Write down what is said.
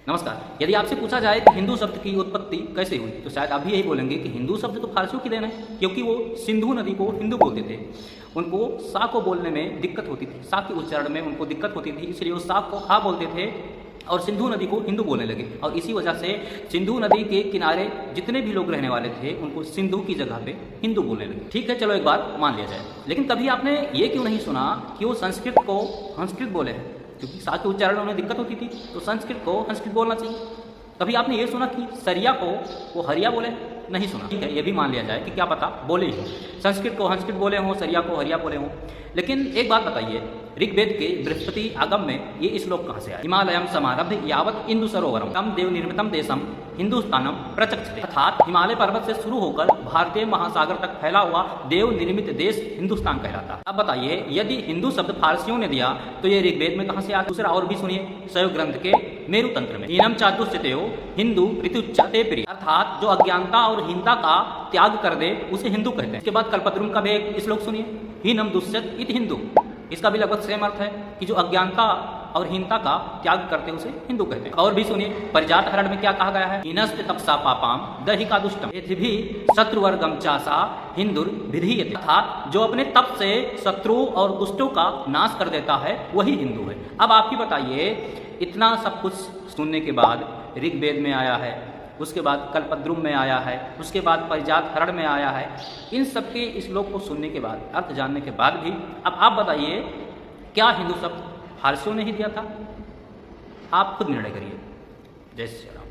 नमस्कार। यदि आपसे पूछा जाए कि हिंदू शब्द की उत्पत्ति कैसे हुई तो शायद आप भी यही बोलेंगे कि हिंदू शब्द तो फारसियों की देन है, क्योंकि वो सिंधु नदी को हिंदू बोलते थे। उनको सा को बोलने में दिक्कत होती थी, सा के उच्चारण में उनको दिक्कत होती थी, इसलिए वो सा को हा बोलते थे और सिंधु नदी को हिंदू बोलने लगे। और इसी वजह से सिंधु नदी के किनारे जितने भी लोग रहने वाले थे उनको सिंधु की जगह पे हिंदू बोलने लगे। ठीक है, चलो एक बार मान लिया जाए, लेकिन कभी आपने ये क्यों नहीं सुना कि वो संस्कृत को संस्कृत बोले हैं? क्योंकि सा के उच्चारण में उन्हें दिक्कत होती थी, तो संस्कृत को संस्कृत बोलना चाहिए। कभी आपने ये सुना कि सरिया को वो हरिया बोले? नहीं सुना। ठीक है, ये भी मान लिया जाए कि क्या पता बोले ही, संस्कृत को संस्कृत बोले हों, सरिया को हरिया बोले हों। लेकिन एक बात बताइए, ऋग्वेद के बृहस्पति आगम में ये श्लोक कहाँ से आया? हिमालयम समारब्ध यावत इंदु सरोवरम तम देव निर्मितम देशम हिंदुस्तानम प्रचक्षते। अर्थात हिमालय पर्वत से शुरू होकर भारतीय महासागर तक फैला हुआ देव निर्मित देश हिंदुस्तान कहलाता। अब बताइए, यदि हिंदू शब्द फारसियों ने दिया तो ये ऋग्वेद में कहाँ से आया? दूसरा और भी सुनिए, शैव ग्रंथ के मेरु तंत्र में हीनम चातुश्चतेयो हिंदू ऋतुच्चते प्रिय, अर्थात जो अज्ञानता और हीनता का त्याग कर दे उसे हिंदू कहते हैं। इसके बाद कल्पद्रुम का भी एक श्लोक सुनिए, हीनम दुष्यत इति हिंदू। इसका भी लगभग सेम अर्थ है कि जो अज्ञानता और हीनता का त्याग करते उसे हिंदू कहते हैं। और भी सुनिए, परिजात हरण में क्या कहा गया है? हीनस्ते तपसा पापाम दहिका दुष्टम भी शत्रुवर्गम चासा हिंदुर विधीयते, अर्थात जो अपने तप से शत्रु और दुष्टों का नाश कर देता है वही हिंदू है। अब आप ही बताइए, इतना सब कुछ सुनने के बाद ऋग्वेद में आया है, उसके बाद कल्पद्रुम में आया है, उसके बाद परिजात हरण में आया है, इन सब के श्लोक को सुनने के बाद, अर्थ जानने के बाद भी अब आप बताइए, क्या हिंदू शब्द फारसियों ने ही दिया था? आप खुद निर्णय करिए। जय श्री राम।